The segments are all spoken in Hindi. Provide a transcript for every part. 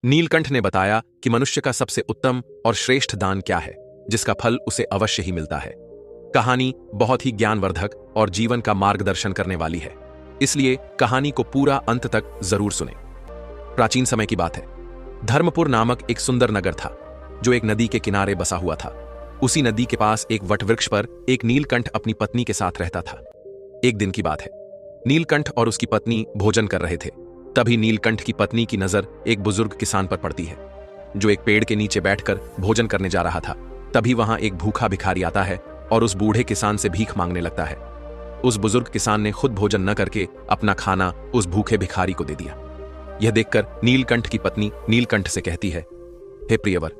नीलकंठ ने बताया कि मनुष्य का सबसे उत्तम और श्रेष्ठ दान क्या है, जिसका फल उसे अवश्य ही मिलता है। कहानी बहुत ही ज्ञानवर्धक और जीवन का मार्गदर्शन करने वाली है, इसलिए कहानी को पूरा अंत तक जरूर सुने। प्राचीन समय की बात है। धर्मपुर नामक एक सुंदर नगर था, जो एक नदी के किनारे बसा हुआ था। उसी नदी के पास एक वटवृक्ष पर एक नीलकंठ अपनी पत्नी के साथ रहता था। एक दिन की बात है, नीलकंठ और उसकी पत्नी भोजन कर रहे थे। तभी नीलकंठ की पत्नी की नजर एक बुजुर्ग किसान पर पड़ती है, जो एक पेड़ के नीचे बैठकर भोजन करने जा रहा था। तभी वहां एक भूखा भिखारी आता है और उस बूढ़े किसान से भीख मांगने लगता है। उस बुजुर्ग किसान ने खुद भोजन न करके अपना खाना उस भूखे भिखारी को दे दिया। यह देखकर नीलकंठ की पत्नी नीलकंठ से कहती है, हे प्रियवर,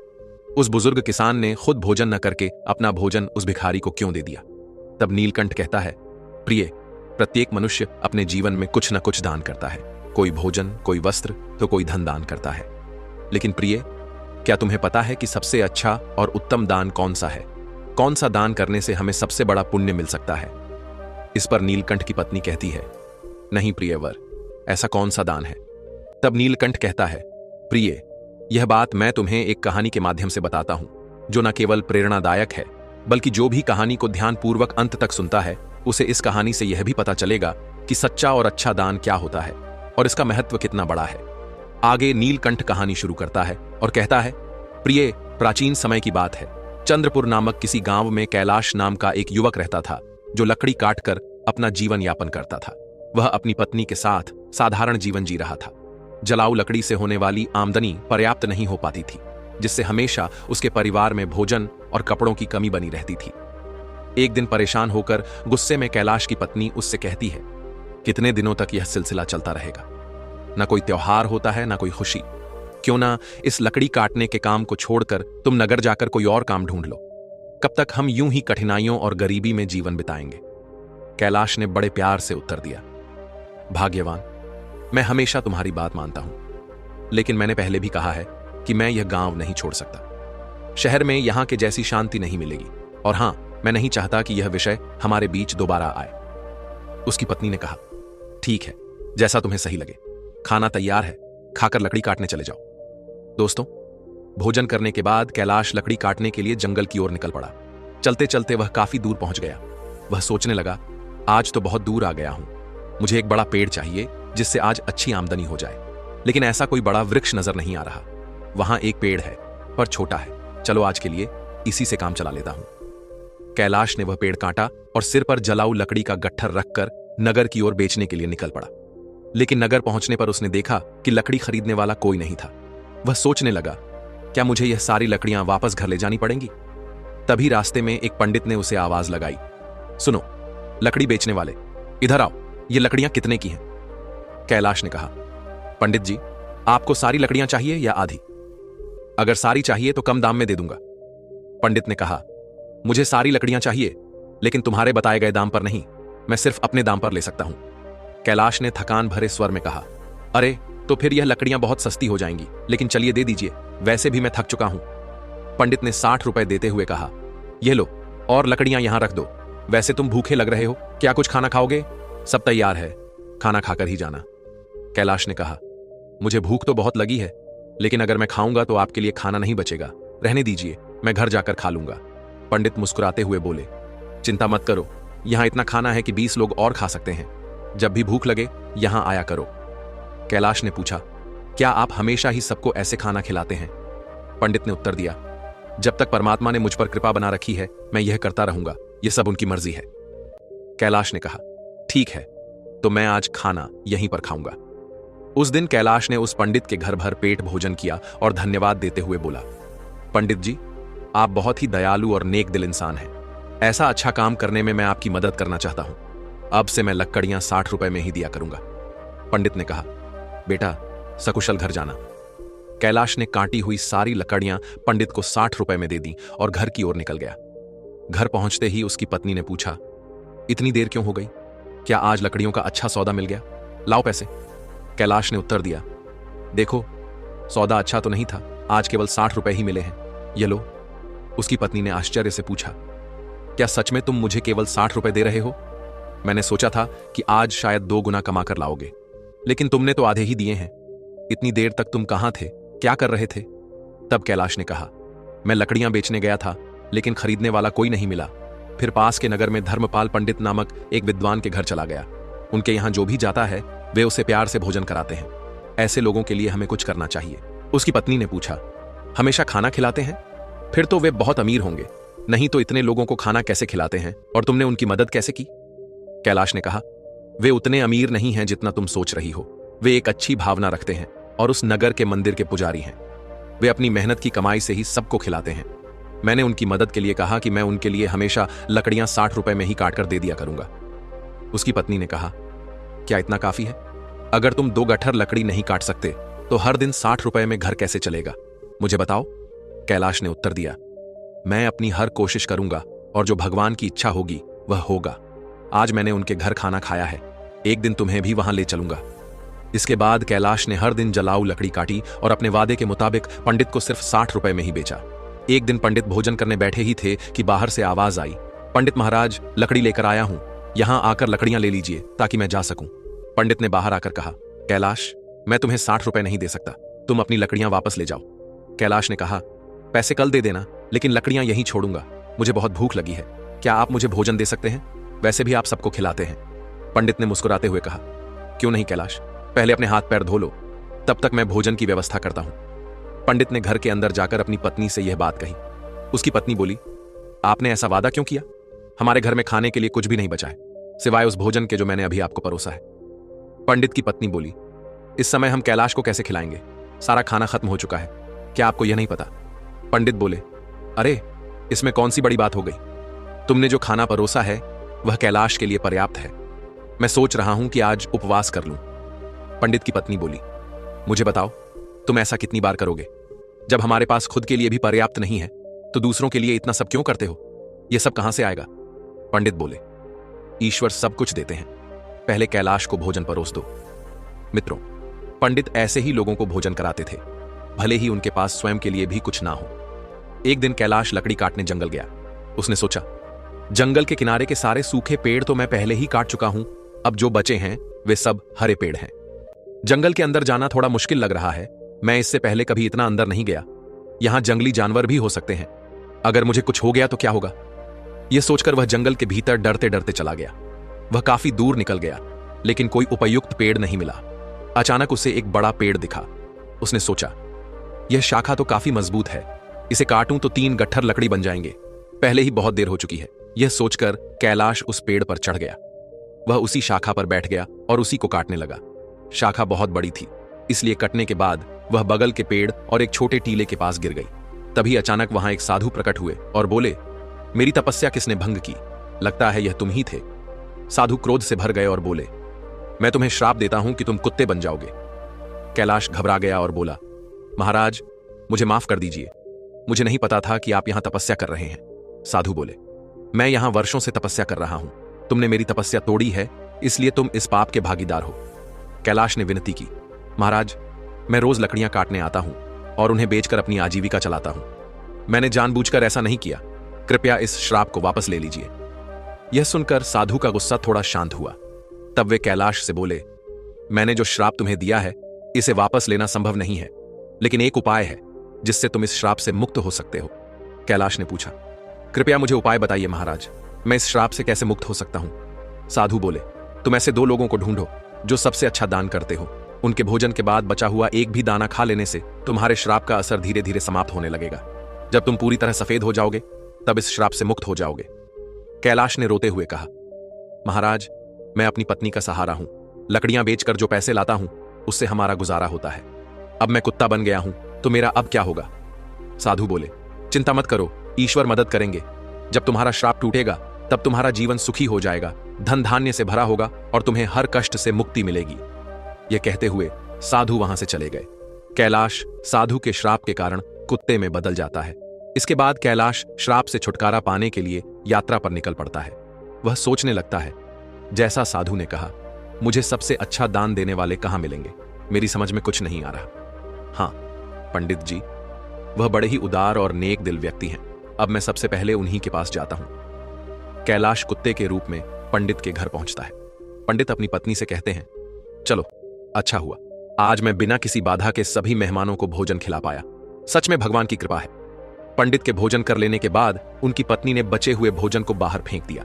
उस बुजुर्ग किसान ने खुद भोजन न करके अपना भोजन उस भिखारी को क्यों दे दिया? तब नीलकंठ कहता है, प्रिय, प्रत्येक मनुष्य अपने जीवन में कुछ न कुछ दान करता है। कोई भोजन, कोई वस्त्र, तो कोई धन दान करता है। लेकिन प्रिय, क्या तुम्हें पता है कि सबसे अच्छा और उत्तम दान कौन सा है? कौन सा दान करने से हमें सबसे बड़ा पुण्य मिल सकता है? इस पर नीलकंठ की पत्नी कहती है, नहीं प्रियवर, ऐसा कौन सा दान है? तब नीलकंठ कहता है, प्रिय, यह बात मैं तुम्हें एक कहानी के माध्यम से बताता हूं, जो न केवल प्रेरणादायक है, बल्कि जो भी कहानी को ध्यानपूर्वक अंत तक सुनता है, उसे इस कहानी से यह भी पता चलेगा कि सच्चा और अच्छा दान क्या होता है और इसका महत्व कितना बड़ा है। आगे नीलकंठ कहानी शुरू करता है और कहता है, प्रिय, प्राचीन समय की बात है। चंद्रपुर नामक किसी गांव में कैलाश नाम का एक युवक रहता था, जो लकड़ी काटकर अपना जीवन यापन करता था। वह अपनी पत्नी के साथ साधारण जीवन जी रहा था। जलाऊ लकड़ी से होने वाली आमदनी पर्याप्त नहीं हो पाती थी, जिससे हमेशा उसके परिवार में भोजन और कपड़ों की कमी बनी रहती थी। एक दिन परेशान होकर गुस्से में कैलाश की पत्नी उससे कहती है, कितने दिनों तक यह सिलसिला चलता रहेगा? ना कोई त्योहार होता है, ना कोई खुशी। क्यों ना इस लकड़ी काटने के काम को छोड़कर तुम नगर जाकर कोई और काम ढूंढ लो। कब तक हम यूं ही कठिनाइयों और गरीबी में जीवन बिताएंगे? कैलाश ने बड़े प्यार से उत्तर दिया, भाग्यवान, मैं हमेशा तुम्हारी बात मानता हूं, लेकिन मैंने पहले भी कहा है कि मैं यह गांव नहीं छोड़ सकता। शहर में यहां के जैसी शांति नहीं मिलेगी, और हां, मैं नहीं चाहता कि यह विषय हमारे बीच दोबारा आए। उसकी पत्नी ने कहा, ठीक है, जैसा तुम्हें सही लगे। खाना तैयार है, खाकर लकड़ी काटने चले जाओ। दोस्तों, भोजन करने के बाद कैलाश लकड़ी काटने के लिए जंगल की ओर निकल पड़ा। चलते चलते वह काफी दूर पहुंच गया। वह सोचने लगा, आज तो बहुत दूर आ गया हूं, मुझे एक बड़ा पेड़ चाहिए जिससे आज अच्छी आमदनी हो जाए। लेकिन ऐसा कोई बड़ा वृक्ष नजर नहीं आ रहा। वहां एक पेड़ है, पर छोटा है। चलो आज के लिए इसी से काम चला लेता हूं। कैलाश ने वह पेड़ काटा और सिर पर जलाऊ लकड़ी का गट्ठर रखकर नगर की ओर बेचने के लिए निकल पड़ा। लेकिन नगर पहुंचने पर उसने देखा कि लकड़ी खरीदने वाला कोई नहीं था। वह सोचने लगा, क्या मुझे यह सारी लकड़ियां वापस घर ले जानी पड़ेंगी? तभी रास्ते में एक पंडित ने उसे आवाज लगाई, सुनो लकड़ी बेचने वाले, इधर आओ, ये लकड़ियां कितने की हैं? कैलाश ने कहा, पंडित जी, आपको सारी लकड़ियां चाहिए या आधी? अगर सारी चाहिए तो कम दाम में दे दूंगा। पंडित ने कहा, मुझे सारी लकड़ियां चाहिए, लेकिन तुम्हारे बताए गए दाम पर नहीं, मैं सिर्फ अपने दाम पर ले सकता हूं। कैलाश ने थकान भरे स्वर में कहा, अरे तो फिर यह लकड़ियां बहुत सस्ती हो जाएंगी, लेकिन चलिए दे दीजिए, वैसे भी मैं थक चुका हूं। पंडित ने 60 रुपए देते हुए कहा, यह लो, और लकड़ियां यहां रख दो। वैसे तुम भूखे लग रहे हो, क्या कुछ खाना खाओगे? सब तैयार है, खाना खाकर ही जाना। कैलाश ने कहा, मुझे भूख तो बहुत लगी है, लेकिन अगर मैं खाऊंगा तो आपके लिए खाना नहीं बचेगा। रहने दीजिए, मैं घर जाकर खा लूंगा। पंडित मुस्कुराते हुए बोले, चिंता मत करो, यहां इतना खाना है कि 20 लोग और खा सकते हैं। जब भी भूख लगे यहां आया करो। कैलाश ने पूछा, क्या आप हमेशा ही सबको ऐसे खाना खिलाते हैं? पंडित ने उत्तर दिया, जब तक परमात्मा ने मुझ पर कृपा बना रखी है, मैं यह करता रहूंगा, यह सब उनकी मर्जी है। कैलाश ने कहा, ठीक है, तो मैं आज खाना यहीं पर खाऊंगा। उस दिन कैलाश ने उस पंडित के घर भर पेट भोजन किया और धन्यवाद देते हुए बोला, पंडित जी, आप बहुत ही दयालु और नेक दिल इंसान हैं। ऐसा अच्छा काम करने में मैं आपकी मदद करना चाहता हूं। अब से मैं लकड़ियां 60 रुपए में ही दिया करूंगा। पंडित ने कहा, बेटा, सकुशल घर जाना। कैलाश ने काटी हुई सारी लकड़ियां पंडित को 60 रुपए में दे दी और घर की ओर निकल गया। घर पहुंचते ही उसकी पत्नी ने पूछा, इतनी देर क्यों हो गई? क्या आज लकड़ियों का अच्छा सौदा मिल गया? लाओ पैसे। कैलाश ने उत्तर दिया, देखो, सौदा अच्छा तो नहीं था, आज केवल 60 रुपए ही मिले हैं, ये लो। उसकी पत्नी ने आश्चर्य से पूछा, क्या सच में तुम मुझे केवल 60 रुपए दे रहे हो? मैंने सोचा था कि आज शायद 2 गुना कमा कर लाओगे, लेकिन तुमने तो आधे ही दिए हैं। इतनी देर तक तुम कहां थे? क्या कर रहे थे? तब कैलाश ने कहा, मैं लकड़ियां बेचने गया था, लेकिन खरीदने वाला कोई नहीं मिला। फिर पास के नगर में धर्मपाल पंडित नामक एक विद्वान के घर चला गया। उनके यहाँ जो भी जाता है वे उसे प्यार से भोजन कराते हैं। ऐसे लोगों के लिए हमें कुछ करना चाहिए। उसकी पत्नी ने पूछा, हमेशा खाना खिलाते हैं? फिर तो वे बहुत अमीर होंगे, नहीं तो इतने लोगों को खाना कैसे खिलाते हैं और तुमने उनकी मदद कैसे की? कैलाश ने कहा, वे उतने अमीर नहीं हैं जितना तुम सोच रही हो। वे एक अच्छी भावना रखते हैं और उस नगर के मंदिर के पुजारी हैं। वे अपनी मेहनत की कमाई से ही सबको खिलाते हैं। मैंने उनकी मदद के लिए कहा कि मैं उनके लिए हमेशा लकड़ियां 60 रुपए में ही काटकर दे दिया करूंगा। उसकी पत्नी ने कहा, क्या इतना काफी है? अगर तुम 2 गट्ठर लकड़ी नहीं काट सकते तो हर दिन 60 रुपए में घर कैसे चलेगा? मुझे बताओ। कैलाश ने उत्तर दिया, मैं अपनी हर कोशिश करूंगा और जो भगवान की इच्छा होगी वह होगा। आज मैंने उनके घर खाना खाया है, एक दिन तुम्हें भी वहां ले चलूंगा। इसके बाद कैलाश ने हर दिन जलाऊ लकड़ी काटी और अपने वादे के मुताबिक पंडित को सिर्फ 60 रुपए में ही बेचा। एक दिन पंडित भोजन करने बैठे ही थे कि बाहर से आवाज आई, पंडित महाराज, लकड़ी लेकर आया हूं, यहां आकर लकड़ियां ले लीजिए ताकि मैं जा सकूं। पंडित ने बाहर आकर कहा, कैलाश, मैं तुम्हें 60 रुपए नहीं दे सकता, तुम अपनी लकड़ियां वापस ले जाओ। कैलाश ने कहा, पैसे कल दे देना, लेकिन लकड़ियां यहीं छोड़ूंगा, मुझे बहुत भूख लगी है, क्या आप मुझे भोजन दे सकते हैं? वैसे भी आप सबको खिलाते हैं। पंडित ने मुस्कुराते हुए कहा, क्यों नहीं कैलाश, पहले अपने हाथ पैर धो लो, तब तक मैं भोजन की व्यवस्था करता हूं। पंडित ने घर के अंदर जाकर अपनी पत्नी से यह बात कही। उसकी पत्नी बोली, आपने ऐसा वादा क्यों किया? हमारे घर में खाने के लिए कुछ भी नहीं बचा है, सिवाय उस भोजन के जो मैंने अभी आपको परोसा है। पंडित की पत्नी बोली, इस समय हम कैलाश को कैसे खिलाएंगे? सारा खाना खत्म हो चुका है, क्या आपको यह नहीं पता? पंडित बोले, अरे इसमें कौन सी बड़ी बात हो गई? तुमने जो खाना परोसा है वह कैलाश के लिए पर्याप्त है। मैं सोच रहा हूं कि आज उपवास कर लूं। पंडित की पत्नी बोली, मुझे बताओ, तुम ऐसा कितनी बार करोगे? जब हमारे पास खुद के लिए भी पर्याप्त नहीं है तो दूसरों के लिए इतना सब क्यों करते हो? यह सब कहां से आएगा? पंडित बोले, ईश्वर सब कुछ देते हैं, पहले कैलाश को भोजन परोस दो। मित्रों, पंडित ऐसे ही लोगों को भोजन कराते थे, भले ही उनके पास स्वयं के लिए भी कुछ ना हो। एक दिन कैलाश लकड़ी काटने जंगल गया। उसने सोचा, जंगल के किनारे के सारे सूखे पेड़ तो मैं पहले ही काट चुका हूं, अब जो बचे हैं वे सब हरे पेड़ हैं। जंगल के अंदर जाना थोड़ा मुश्किल लग रहा है, मैं इससे पहले कभी इतना अंदर नहीं गया। यहां जंगली जानवर भी हो सकते हैं, अगर मुझे कुछ हो गया तो क्या होगा? यह सोचकर वह जंगल के भीतर डरते डरते चला गया। वह काफी दूर निकल गया, लेकिन कोई उपयुक्त पेड़ नहीं मिला। अचानक उसे एक बड़ा पेड़ दिखा। उसने सोचा, यह शाखा तो काफी मजबूत है, इसे काटूं तो 3 गट्ठर लकड़ी बन जाएंगे। पहले ही बहुत देर हो चुकी है। यह सोचकर कैलाश उस पेड़ पर चढ़ गया। वह उसी शाखा पर बैठ गया और उसी को काटने लगा। शाखा बहुत बड़ी थी, इसलिए कटने के बाद वह बगल के पेड़ और एक छोटे टीले के पास गिर गई। तभी अचानक वहां एक साधु प्रकट हुए और बोले, मेरी तपस्या किसने भंग की? लगता है यह तुम ही थे। साधु क्रोध से भर गए और बोले, मैं तुम्हें श्राप देता हूं कि तुम कुत्ते बन जाओगे। कैलाश घबरा गया और बोला, महाराज, मुझे माफ कर दीजिए, मुझे नहीं पता था कि आप यहां तपस्या कर रहे हैं। साधु बोले, मैं यहां वर्षों से तपस्या कर रहा हूं, तुमने मेरी तपस्या तोड़ी है, इसलिए तुम इस पाप के भागीदार हो। कैलाश ने विनती की, महाराज, मैं रोज लकड़ियां काटने आता हूं और उन्हें बेचकर अपनी आजीविका चलाता हूं। मैंने जानबूझकर ऐसा नहीं किया, कृपया इस श्राप को वापस ले लीजिए। यह सुनकर साधु का गुस्सा थोड़ा शांत हुआ। तब वे कैलाश से बोले, मैंने जो श्राप तुम्हें दिया है इसे वापस लेना संभव नहीं है, लेकिन एक उपाय है जिससे तुम इस श्राप से मुक्त हो सकते हो। कैलाश ने पूछा, कृपया मुझे उपाय बताइए महाराज, मैं इस श्राप से कैसे मुक्त हो सकता हूं? साधु बोले, तुम ऐसे 2 लोगों को ढूंढो जो सबसे अच्छा दान करते हो। उनके भोजन के बाद बचा हुआ एक भी दाना खा लेने से तुम्हारे श्राप का असर धीरे धीरे समाप्त होने लगेगा। जब तुम पूरी तरह सफेद हो जाओगे तब इस श्राप से मुक्त हो जाओगे। कैलाश ने रोते हुए कहा, महाराज, मैं अपनी पत्नी का सहारा हूं, लकड़ियां बेचकर जो पैसे लाता हूं उससे हमारा गुजारा होता है। अब मैं कुत्ता बन गया हूं तो मेरा अब क्या होगा? साधु बोले, चिंता मत करो, ईश्वर मदद करेंगे। जब तुम्हारा श्राप टूटेगा तब तुम्हारा जीवन सुखी हो जाएगा, धन धान्य से भरा होगा और तुम्हें हर कष्ट से मुक्ति मिलेगी। यह कहते हुए साधु वहां से चले गए। कैलाश साधु के श्राप के कारण कुत्ते में बदल जाता है। इसके बाद कैलाश श्राप से छुटकारा पाने के लिए यात्रा पर निकल पड़ता है। वह सोचने लगता है, जैसा साधु ने कहा, मुझे सबसे अच्छा दान देने वाले कहां मिलेंगे? मेरी समझ में कुछ नहीं आ रहा। हां, पंडित जी, वह बड़े ही उदार और नेक दिल व्यक्ति हैं। अब मैं सबसे पहले उन्हीं के पास जाता हूं। कैलाश कुत्ते के रूप में पंडित के घर पहुंचता है। पंडित अपनी पत्नी से कहते हैं, चलो, अच्छा हुआ, आज मैं बिना किसी बाधा के सभी मेहमानों को भोजन खिला पाया। सच में भगवान की कृपा है। पंडित के भोजन कर लेने के बाद उनकी पत्नी ने बचे हुए भोजन को बाहर फेंक दिया।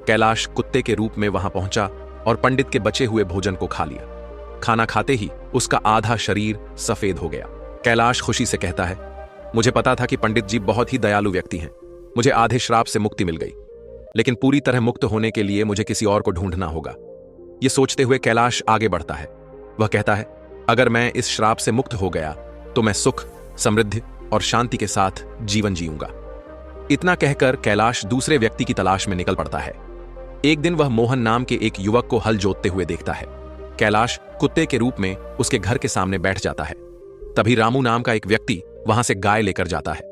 कैलाश कुत्ते के रूप में वहां पहुंचा और पंडित के बचे हुए भोजन को खा लिया। खाना खाते ही उसका आधा शरीर सफेद हो गया। कैलाश खुशी से कहता है, मुझे पता था कि पंडित जी बहुत ही दयालु व्यक्ति हैं। मुझे आधे श्राप से मुक्ति मिल गई, लेकिन पूरी तरह मुक्त होने के लिए मुझे किसी और को ढूंढना होगा। यह सोचते हुए कैलाश आगे बढ़ता है। वह कहता है, अगर मैं इस श्राप से मुक्त हो गया तो मैं सुख, समृद्धि और शांति के साथ जीवन जीऊंगा। इतना कहकर कैलाश दूसरे व्यक्ति की तलाश में निकल पड़ता है। एक दिन वह मोहन नाम के एक युवक को हल जोतते हुए देखता है। कैलाश कुत्ते के रूप में उसके घर के सामने बैठ जाता है। तभी रामू नाम का एक व्यक्ति वहां से गाय लेकर जाता है।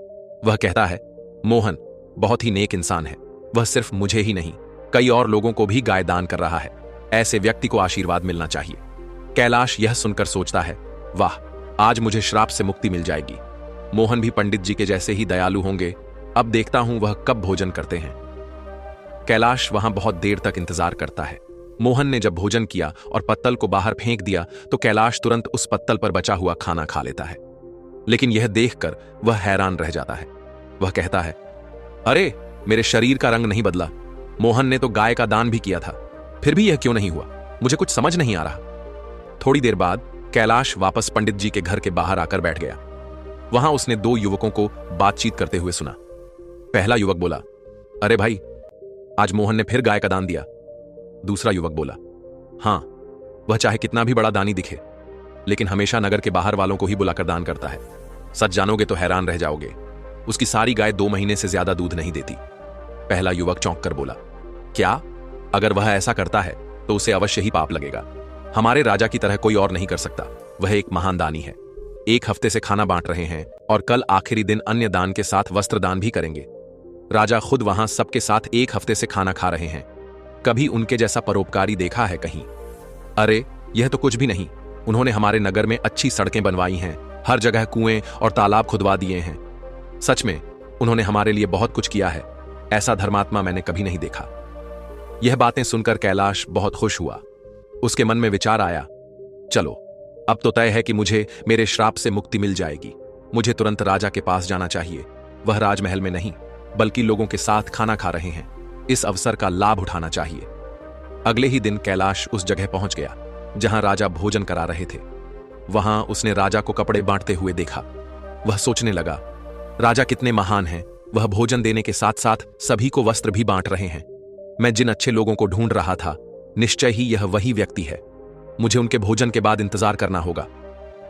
वह कहता है, मोहन बहुत ही नेक इंसान है। वह सिर्फ मुझे ही नहीं, कई और लोगों को भी गाय दान कर रहा है। ऐसे व्यक्ति को आशीर्वाद मिलना चाहिए। कैलाश यह सुनकर सोचता है, वाह, आज मुझे श्राप से मुक्ति मिल जाएगी। मोहन भी पंडित जी के जैसे ही दयालु होंगे। अब देखता हूं वह कब भोजन करते हैं। कैलाश वहां बहुत देर तक इंतजार करता है। मोहन ने जब भोजन किया और पत्तल को बाहर फेंक दिया तो कैलाश तुरंत उस पत्तल पर बचा हुआ खाना खा लेता है। लेकिन यह देखकर वह हैरान रह जाता है। वह कहता है, अरे, मेरे शरीर का रंग नहीं बदला। मोहन ने तो गाय का दान भी किया था, फिर भी यह क्यों नहीं हुआ? मुझे कुछ समझ नहीं आ रहा। थोड़ी देर बाद कैलाश वापस पंडित जी के घर के बाहर आकर बैठ गया। वहां उसने दो युवकों को बातचीत करते हुए सुना। पहला युवक बोला, अरे भाई, आज मोहन ने फिर गाय का दान दिया। दूसरा युवक बोला, हां, वह चाहे कितना भी बड़ा दानी दिखे, लेकिन हमेशा नगर के बाहर वालों को ही बुलाकर दान करता है। सच जानोगे तो हैरान रह जाओगे। उसकी सारी गाय 2 महीने से ज्यादा दूध नहीं देती। पहला युवक चौंक कर बोला, क्या? अगर वह ऐसा करता है तो उसे अवश्य ही पाप लगेगा। हमारे राजा की तरह कोई और नहीं कर सकता। वह एक महान दानी है। 1 हफ्ते से खाना बांट रहे हैं और कल आखिरी दिन अन्य दान के साथ वस्त्र दान भी करेंगे। राजा खुद वहां सबके साथ 1 हफ्ते से खाना खा रहे हैं। कभी उनके जैसा परोपकारी देखा है कहीं? अरे, यह तो कुछ भी नहीं। उन्होंने हमारे नगर में अच्छी सड़कें बनवाई हैं, हर जगह कुएं और तालाब खुदवा दिए हैं। सच में उन्होंने हमारे लिए बहुत कुछ किया है। ऐसा धर्मात्मा मैंने कभी नहीं देखा। यह बातें सुनकर कैलाश बहुत खुश हुआ। उसके मन में विचार आया, चलो, अब तो तय है कि मुझे मेरे श्राप से मुक्ति मिल जाएगी। मुझे तुरंत राजा के पास जाना चाहिए। वह राजमहल में नहीं, बल्कि लोगों के साथ खाना खा रहे हैं। इस अवसर का लाभ उठाना चाहिए। अगले ही दिन कैलाश उस जगह पहुंच गया जहां राजा भोजन करा रहे थे। वहां उसने राजा को कपड़े बांटते हुए देखा। वह सोचने लगा, राजा कितने महान हैं। वह भोजन देने के साथ साथ सभी को वस्त्र भी बांट रहे हैं। मैं जिन अच्छे लोगों को ढूंढ रहा था, निश्चय ही यह वही व्यक्ति है। मुझे उनके भोजन के बाद इंतजार करना होगा।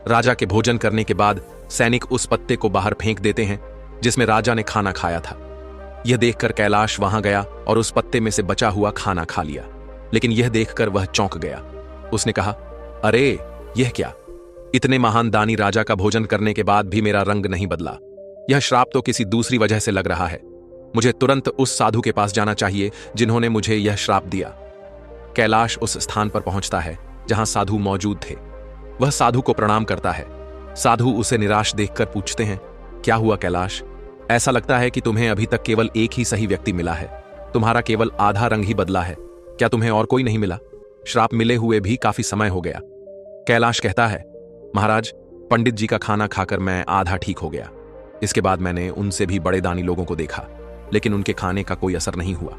राजा के भोजन करने के बाद सैनिक उस पत्ते को बाहर फेंक देते हैं जिसमें राजा ने खाना खाया था। यह देखकर कैलाश वहां गया और उस पत्ते में से बचा हुआ खाना खा लिया। लेकिन यह देखकर वह चौंक गया। उसने कहा, अरे, यह क्या? इतने महान दानी राजा का भोजन करने के बाद भी मेरा रंग नहीं बदला। यह श्राप तो किसी दूसरी वजह से लग रहा है। मुझे तुरंत उस साधु के पास जाना चाहिए जिन्होंने मुझे यह श्राप दिया। कैलाश उस स्थान पर पहुंचता है जहां साधु मौजूद थे। वह साधु को प्रणाम करता है। साधु उसे निराश देखकर पूछते हैं, क्या हुआ कैलाश? ऐसा लगता है कि तुम्हें अभी तक केवल एक ही सही व्यक्ति मिला है। तुम्हारा केवल आधा रंग ही बदला है। क्या तुम्हें और कोई नहीं मिला? श्राप मिले हुए भी काफी समय हो गया। कैलाश कहता है, महाराज, पंडित जी का खाना खाकर मैं आधा ठीक हो गया। इसके बाद मैंने उनसे भी बड़े दानी लोगों को देखा, लेकिन उनके खाने का कोई असर नहीं हुआ।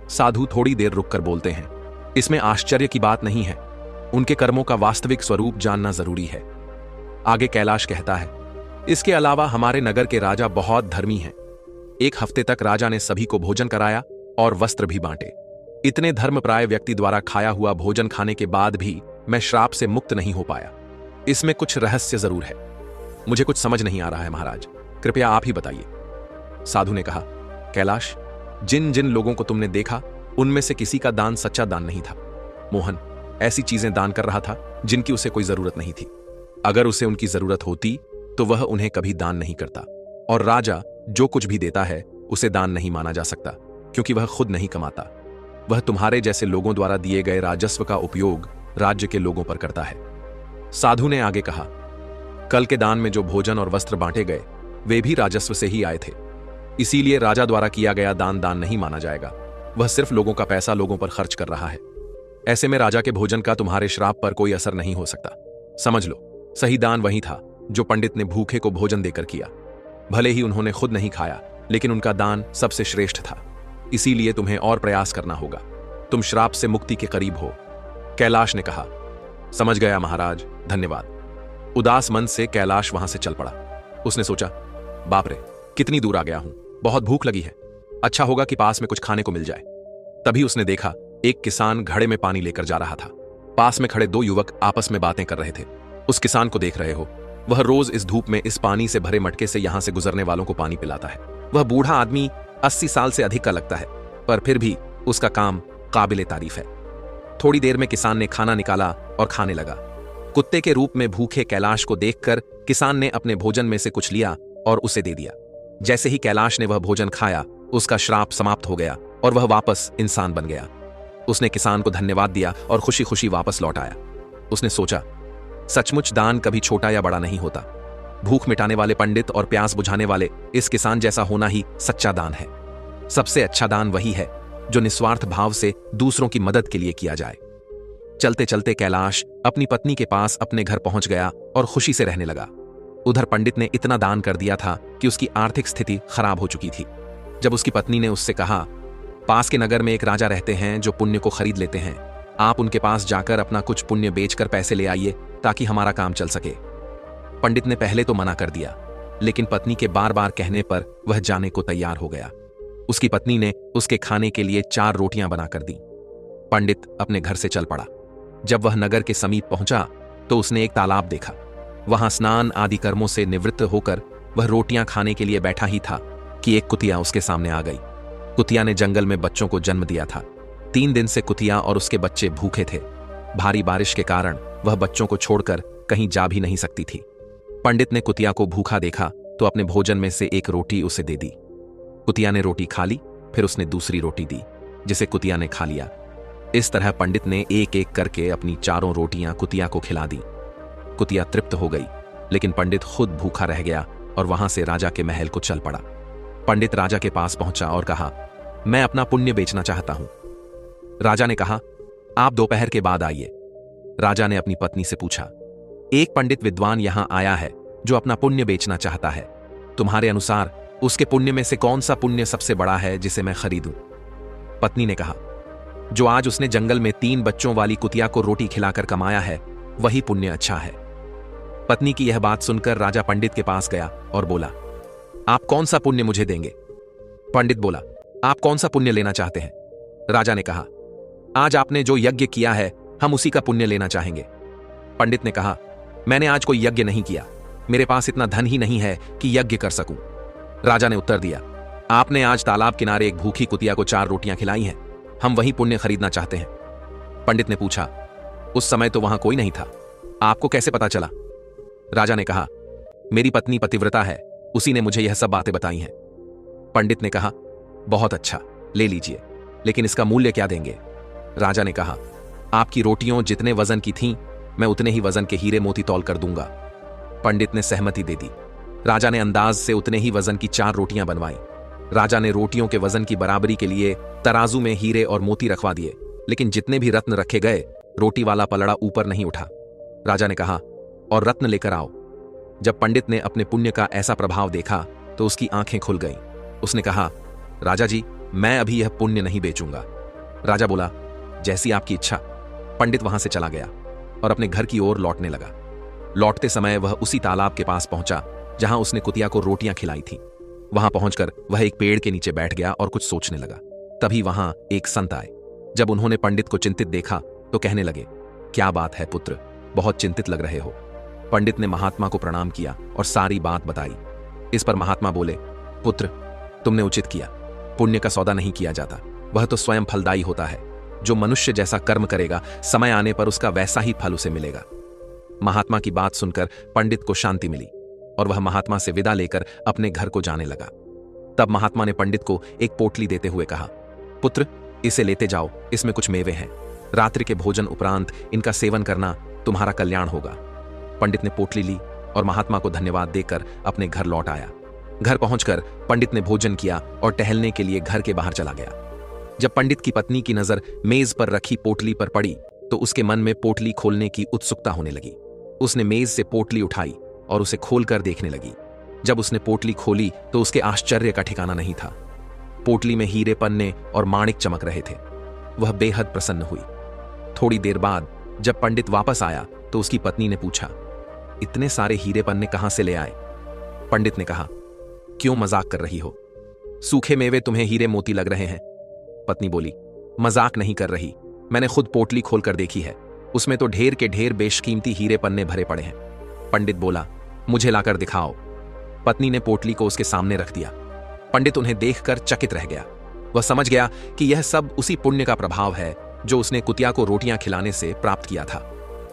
साधु थोड़ी देर रुककर बोलते हैं, इसमें आश्चर्य की बात नहीं है। उनके कर्मों का वास्तविक स्वरूप जानना जरूरी है। आगे कैलाश कहता है, इसके अलावा हमारे नगर के राजा बहुत धर्मी हैं। 1 हफ्ते तक राजा ने सभी को भोजन कराया और वस्त्र भी बांटे। इतने धर्मप्राय व्यक्ति द्वारा खाया हुआ भोजन खाने के बाद भी मैं श्राप से मुक्त नहीं हो पाया। इसमें कुछ रहस्य जरूर है। मुझे कुछ समझ नहीं आ रहा है महाराज, कृपया आप ही बताइए। साधु ने कहा, कैलाश, जिन जिन लोगों को तुमने देखा उनमें से किसी का दान सच्चा दान नहीं था। मोहन ऐसी चीजें दान कर रहा था जिनकी उसे कोई जरूरत नहीं थी। अगर उसे उनकी जरूरत होती तो वह उन्हें कभी दान नहीं करता। और राजा जो कुछ भी देता है उसे दान नहीं माना जा सकता, क्योंकि वह खुद नहीं कमाता। वह तुम्हारे जैसे लोगों द्वारा दिए गए राजस्व का उपयोग राज्य के लोगों पर करता है। साधु ने आगे कहा, कल के दान में जो भोजन और वस्त्र बांटे गए वे भी राजस्व से ही आए थे। इसीलिए राजा द्वारा किया गया दान दान नहीं माना जाएगा। वह सिर्फ लोगों का पैसा लोगों पर खर्च कर रहा है। ऐसे में राजा के भोजन का तुम्हारे श्राप पर कोई असर नहीं हो सकता। समझ लो, सही दान वही था जो पंडित ने भूखे को भोजन देकर किया। भले ही उन्होंने खुद नहीं खाया, लेकिन उनका दान सबसे श्रेष्ठ था। इसीलिए तुम्हें और प्रयास करना होगा। तुम श्राप से मुक्ति के करीब हो। कैलाश ने कहा। समझ गया महाराज, धन्यवाद। उदास मन से कैलाश वहां से चल पड़ा। उसने सोचा, बाप रे, कितनी दूर आ गया हूं, बहुत भूख लगी है। अच्छा होगा कि पास में कुछ खाने को मिल जाए। तभी उसने देखा एक किसान घड़े में पानी लेकर जा रहा था। पास में खड़े दो युवक आपस में बातें कर रहे थे। उस किसान को देख रहे हो, वह रोज इस धूप में इस पानी से भरे मटके से यहां से गुजरने वालों को पानी पिलाता है। वह बूढ़ा आदमी 80 साल से अधिक का लगता है, पर फिर भी उसका काम काबिले तारीफ है। थोड़ी देर में किसान ने खाना निकाला और खाने लगा। कुत्ते के रूप में भूखे कैलाश को देखकर किसान ने अपने भोजन में से कुछ लिया और उसे दे दिया। जैसे ही कैलाश ने वह भोजन खाया, उसका श्राप समाप्त हो गया और वह वापस इंसान बन गया। उसने किसान को धन्यवाद दिया और खुशी खुशी वापस लौट आया। उसने सोचा, सचमुच दान कभी छोटा या बड़ा नहीं होता। भूख मिटाने वाले पंडित और प्यास बुझाने वाले इस किसान जैसा होना ही सच्चा दान है। सबसे अच्छा दान वही है जो निस्वार्थ भाव से दूसरों की मदद के लिए किया जाए। चलते चलते कैलाश अपनी पत्नी के पास अपने घर पहुंच गया और खुशी से रहने लगा। उधर पंडित ने इतना दान कर दिया था कि उसकी आर्थिक स्थिति खराब हो चुकी थी। जब उसकी पत्नी ने उससे कहा, पास के नगर में एक राजा रहते हैं जो पुण्य को खरीद लेते हैं, आप उनके पास जाकर अपना कुछ पुण्य बेचकर पैसे ले आइए ताकि हमारा काम चल सके। पंडित ने पहले तो मना कर दिया, लेकिन पत्नी के बार बार कहने पर वह जाने को तैयार हो गया। उसकी पत्नी ने उसके खाने के लिए 4 रोटियां बनाकर दी। पंडित अपने घर से चल पड़ा। जब वह नगर के समीप पहुंचा तो उसने एक तालाब देखा। वहां स्नान आदि कर्मों से निवृत्त होकर वह रोटियां खाने के लिए बैठा ही था कि एक कुतिया उसके सामने आ गई। कुतिया ने जंगल में बच्चों को जन्म दिया था। 3 दिन से कुतिया और उसके बच्चे भूखे थे। भारी बारिश के कारण वह बच्चों को छोड़कर कहीं जा भी नहीं सकती थी। पंडित ने कुतिया को भूखा देखा तो अपने भोजन में से एक रोटी उसे दे दी। कुतिया ने रोटी खा ली, फिर उसने दूसरी रोटी दी, जिसे कुतिया ने खा लिया। इस तरह पंडित ने एक एक करके अपनी 4 रोटियां कुतिया को खिला दी। कुतिया तृप्त हो गई, लेकिन पंडित खुद भूखा रह गया और वहां से राजा के महल को चल पड़ा। पंडित राजा के पास पहुंचा और कहा, मैं अपना पुण्य बेचना चाहता हूं। राजा ने कहा, आप दोपहर के बाद आइए। राजा ने अपनी पत्नी से पूछा, एक पंडित विद्वान यहां आया है जो अपना पुण्य बेचना चाहता है। तुम्हारे अनुसार उसके पुण्य में से कौन सा पुण्य सबसे बड़ा है जिसे मैं खरीदूं? पत्नी ने कहा, जो आज उसने जंगल में 3 बच्चों वाली कुतिया को रोटी खिलाकर कमाया है, वही पुण्य अच्छा है। पत्नी की यह बात सुनकर राजा पंडित के पास गया और बोला, आप कौन सा पुण्य मुझे देंगे? पंडित बोला, आप कौन सा पुण्य लेना चाहते हैं? राजा ने कहा, आज आपने जो यज्ञ किया है, हम उसी का पुण्य लेना चाहेंगे। पंडित ने कहा, मैंने आज कोई यज्ञ नहीं किया, मेरे पास इतना धन ही नहीं है कि यज्ञ कर सकूं। राजा ने उत्तर दिया, आपने आज तालाब किनारे एक भूखी कुतिया को 4 रोटियां खिलाई हैं, हम वही पुण्य खरीदना चाहते हैं। पंडित ने पूछा, उस समय तो वहां कोई नहीं था, आपको कैसे पता चला? राजा ने कहा, मेरी पत्नी पतिव्रता है, उसी ने मुझे यह सब बातें बताई हैं। पंडित ने कहा, बहुत अच्छा, ले लीजिए, लेकिन इसका मूल्य क्या देंगे? राजा ने कहा, आपकी रोटियों जितने वजन की थीं, मैं उतने ही वजन के हीरे मोती तौल कर दूंगा। पंडित ने सहमति दे दी। राजा ने अंदाज से उतने ही वजन की 4 रोटियां बनवाई। राजा ने रोटियों के वजन की बराबरी के लिए तराजू में हीरे और मोती रखवा दिए, लेकिन जितने भी रत्न रखे गए, रोटी वाला पलड़ा ऊपर नहीं उठा। राजा ने कहा, और रत्न लेकर आओ। जब पंडित ने अपने पुण्य का ऐसा प्रभाव देखा तो उसकी आंखें खुल गईं। उसने कहा, राजा जी, मैं अभी यह पुण्य नहीं बेचूंगा। राजा बोला, जैसी आपकी इच्छा। पंडित वहां से चला गया और अपने घर की ओर लौटने लगा। लौटते समय वह उसी तालाब के पास पहुंचा जहां उसने कुतिया को रोटियां खिलाई थी। वहां पहुंचकर वह एक पेड़ के नीचे बैठ गया और कुछ सोचने लगा। तभी वहां एक संत आए। जब उन्होंने पंडित को चिंतित देखा तो कहने लगे, क्या बात है पुत्र, बहुत चिंतित लग रहे हो। पंडित ने महात्मा को प्रणाम किया और सारी बात बताई। इस पर महात्मा बोले, पुत्र, तुमने उचित किया। पुण्य का सौदा नहीं किया जाता, वह तो स्वयं फलदायी होता है। जो मनुष्य जैसा कर्म करेगा, समय आने पर उसका वैसा ही फल उसे मिलेगा। महात्मा की बात सुनकर पंडित को शांति मिली और वह महात्मा से विदा लेकर अपने घर को जाने लगा। तब महात्मा ने पंडित को एक पोटली देते हुए कहा, पुत्र, इसे लेते जाओ, इसमें कुछ मेवे हैं। रात्रि के भोजन उपरांत इनका सेवन करना, तुम्हारा कल्याण होगा। पंडित ने पोटली ली और महात्मा को धन्यवाद देकर अपने घर लौट आया। घर पहुंचकर पंडित ने भोजन किया और टहलने के लिए घर के बाहर चला गया। जब पंडित की पत्नी की नजर मेज पर रखी पोटली पर पड़ी तो उसके मन में पोटली खोलने की उत्सुकता होने लगी। उसने मेज से पोटली उठाई और उसे खोलकर देखने लगी। जब उसने पोटली खोली तो उसके आश्चर्य का ठिकाना नहीं था। पोटली में हीरे पन्ने और माणिक चमक रहे थे। वह बेहद प्रसन्न हुई। थोड़ी देर बाद जब पंडित वापस आया तो उसकी पत्नी ने पूछा, इतने सारे हीरे पन्ने कहां से ले आए? पंडित ने कहा, क्यों मजाक कर रही हो? सूखे मेवे तुम्हें हीरे मोती लग रहे हैं। पत्नी बोली, मजाक नहीं कर रही, मैंने खुद पोटली खोलकर देखी है, उसमें तो ढेर के ढेर बेशकीमती हीरे पन्ने भरे पड़े हैं। पंडित बोला, मुझे लाकर दिखाओ। पत्नी ने पोटली को उसके सामने रख दिया। पंडित उन्हें देखकर चकित रह गया। वह समझ गया कि यह सब उसी पुण्य का प्रभाव है जो उसने कुतिया को रोटियां खिलाने से प्राप्त किया था,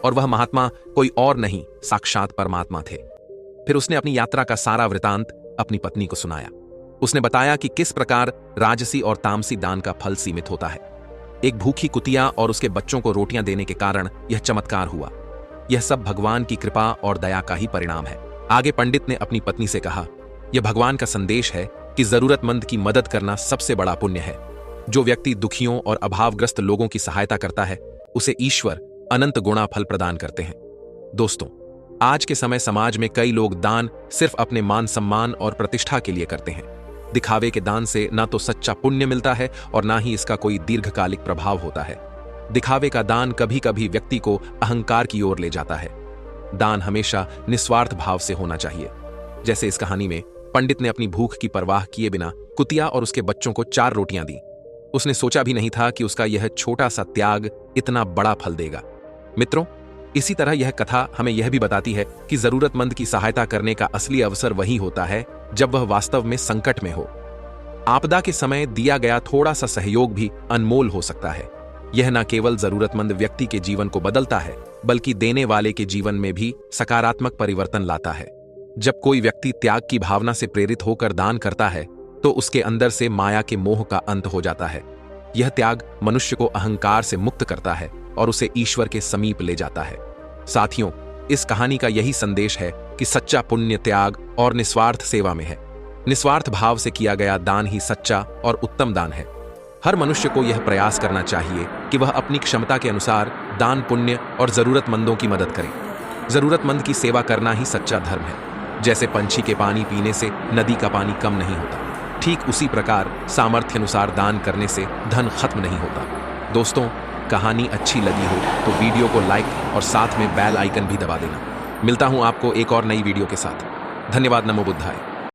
और वह महात्मा कोई और नहीं, साक्षात परमात्मा थे। फिर उसने अपनी यात्रा का सारा वृतांत अपनी पत्नी को सुनाया। उसने बताया कि किस प्रकार राजसी और तामसी दान का फल सीमित होता है। एक भूखी कुतिया और उसके बच्चों को रोटियां देने के कारण यह चमत्कार हुआ। यह सब भगवान की कृपा और दया का ही परिणाम है। आगे पंडित ने अपनी पत्नी से कहा, यह भगवान का संदेश है कि जरूरतमंद की मदद करना सबसे बड़ा पुण्य है। जो व्यक्ति दुखियों और अभावग्रस्त लोगों की सहायता करता है उसे ईश्वर अनंत गुणा फल प्रदान करते हैं। दोस्तों, आज के समय समाज में कई लोग दान सिर्फ अपने मान सम्मान और प्रतिष्ठा के लिए करते हैं। दिखावे के दान से ना तो सच्चा पुण्य मिलता है और ना ही इसका कोई दीर्घकालिक प्रभाव होता है। दिखावे का दान कभी कभी व्यक्ति को अहंकार की ओर ले जाता है। दान हमेशा निस्वार्थ भाव से होना चाहिए। जैसे इस कहानी में पंडित ने अपनी भूख की परवाह किए बिना कुतिया और उसके बच्चों को 4 रोटियां दी। उसने सोचा भी नहीं था कि उसका यह छोटा सा त्याग इतना बड़ा फल देगा। मित्रों, इसी तरह यह कथा हमें यह भी बताती है कि जरूरतमंद की सहायता करने का असली अवसर वही होता है जब वह वास्तव में संकट में हो। आपदा के समय दिया गया थोड़ा सा सहयोग भी अनमोल हो सकता है। यह न केवल जरूरतमंद व्यक्ति के जीवन को बदलता है, बल्कि देने वाले के जीवन में भी सकारात्मक परिवर्तन लाता है। जब कोई व्यक्ति त्याग की भावना से प्रेरित होकर दान करता है तो उसके अंदर से माया के मोह का अंत हो जाता है। यह त्याग मनुष्य को अहंकार से मुक्त करता है और उसे ईश्वर के समीप ले जाता है। साथियों, इस कहानी का यही संदेश है कि सच्चा पुण्य त्याग और निस्वार्थ सेवा में है। निस्वार्थ भाव से किया गया दान ही सच्चा और उत्तम दान है। हर मनुष्य को यह प्रयास करना चाहिए कि वह अपनी क्षमता के अनुसार दान पुण्य और जरूरतमंदों की मदद करे। जरूरतमंद की सेवा करना ही सच्चा धर्म है। जैसे पंछी के पानी पीने से नदी का पानी कम नहीं होता, ठीक उसी प्रकार सामर्थ्य अनुसार दान करने से धन खत्म नहीं होता। दोस्तों, कहानी अच्छी लगी हो तो वीडियो को लाइक और साथ में बेल आइकन भी दबा देना। मिलता हूं आपको एक और नई वीडियो के साथ। धन्यवाद। नमो बुद्धाय।